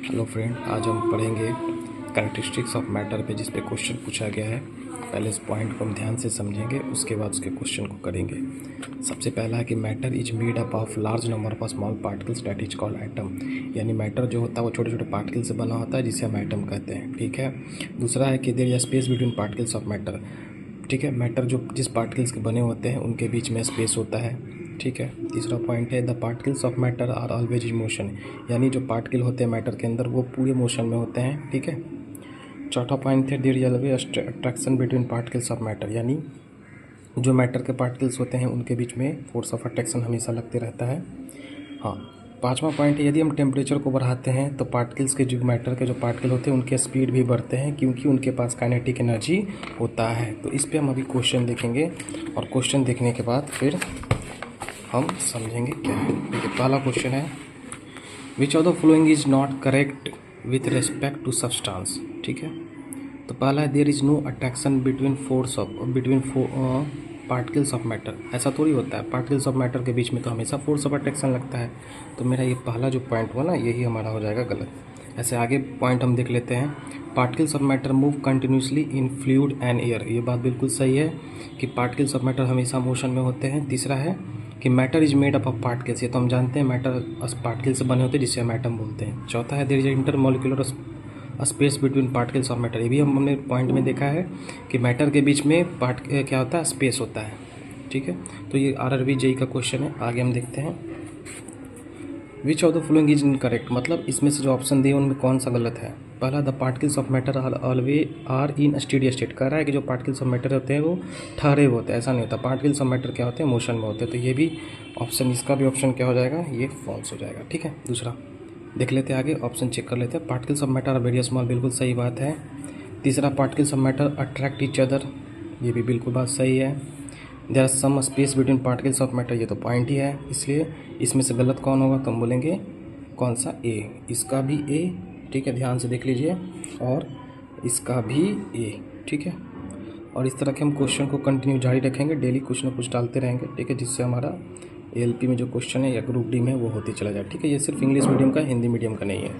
Hello friend, आज हम पढ़ेंगे कैरेक्टरिस्टिक्स ऑफ मैटर पे, जिस पे क्वेश्चन पूछा गया है। पहले इस पॉइंट को हम ध्यान से समझेंगे, उसके बाद उसके क्वेश्चन को करेंगे। सबसे पहला है कि matter is made up of large number of small particles that is called atom. यानी मैटर जो होता है वो छोटे छोटे पार्टिकल से बना होता है, जिसे हम एटम कहते हैं। ठीक है। दूसरा है कि there is space between particles of matter. ठीक है, मैटर जो जिस पार्टिकल्स के बने होते हैं उनके बीच में स्पेस होता है। ठीक है। तीसरा पॉइंट है the particles of matter are always in motion. यानी जो पार्टिकल होते हैं मैटर के अंदर वो पूरे मोशन में होते हैं। ठीक है। चौथा पॉइंट है there is always attraction between particles of matter. यानी जो मैटर के पार्टिकल्स होते हैं उनके बीच में फोर्स ऑफ अट्रैक्शन हमेशा लगते रहता है। हाँ। पांचवा पॉइंट है यदि हम टेम्परेचर को बढ़ाते हैं तो पार्टिकल्स के जो मैटर के जो पार्टिकल होते हैं उनके स्पीड भी बढ़ते हैं, क्योंकि उनके पास काइनेटिक एनर्जी होता है। तो इस पे हम अभी क्वेश्चन देखेंगे, और क्वेश्चन देखने के बाद फिर हम समझेंगे क्या है। देखिए, पहला क्वेश्चन है which of the following is not correct with respect to substance. ठीक है। तो पहला है there is no attraction between particles of matter. ऐसा थोड़ी होता है, पार्टिकल्स ऑफ मैटर के बीच में तो हमेशा फोर्स ऑफ अट्रैक्शन लगता है। तो मेरा ये पहला जो पॉइंट हुआ ना, यही हमारा हो जाएगा गलत। ऐसे आगे पॉइंट हम देख लेते हैं। Particles of matter move continuously in fluid and air. ये बात बिल्कुल सही है कि पार्टिकल्स ऑफ मैटर हमेशा मोशन में होते हैं। तीसरा है कि matter is made up of particles. ये तो हम जानते हैं, मैटर पार्टिकल से बने होते हैं, जिसे हम एटम बोलते हैं। चौथा है there is intermolecular space between particles of matter. ये भी हमने पॉइंट में देखा है कि मैटर के बीच में क्या होता है, स्पेस होता है। ठीक है। तो ये आरआरबी जेई का क्वेश्चन है। आगे हम देखते हैं विच of the following is incorrect. मतलब इसमें से जो ऑप्शन दिए उनमें कौन सा गलत है। पहला the particles of matter are in steady state. कह रहा है कि जो पार्टिकल्स ऑफ मैटर होते हैं वो ठहरे हुए होते हैं। ऐसा नहीं होता, पार्टिकल्स ऑफ मैटर क्या होते हैं, मोशन में होते हैं। तो ये भी ऑप्शन, इसका भी ऑप्शन क्या हो जाएगा, ये फॉल्स हो जाएगा। ठीक है। दूसरा देख लेते हैं, आगे ऑप्शन चेक कर लेते हैं। Particles of matter are very small, बिल्कुल सही बात है। तीसरा particles of matter attract each other, ये भी बिल्कुल बात सही है। There are some space between particles of matter, ये तो पॉइंट ही है। इसलिए इसमें से गलत कौन होगा, तो हम बोलेंगे कौन सा, ए। इसका भी ए। ठीक है, ध्यान से देख लीजिए, और इसका भी ए। ठीक है। और इस तरह के हम क्वेश्चन को कंटिन्यू जारी रखेंगे, डेली कुछ ना कुछ डालते रहेंगे। ठीक है, जिससे हमारा एलपी में जो क्वेश्चन है या ग्रुप डी में वो होते चला जाए। ठीक है। ये सिर्फ इंग्लिश मीडियम का, हिंदी मीडियम का नहीं है।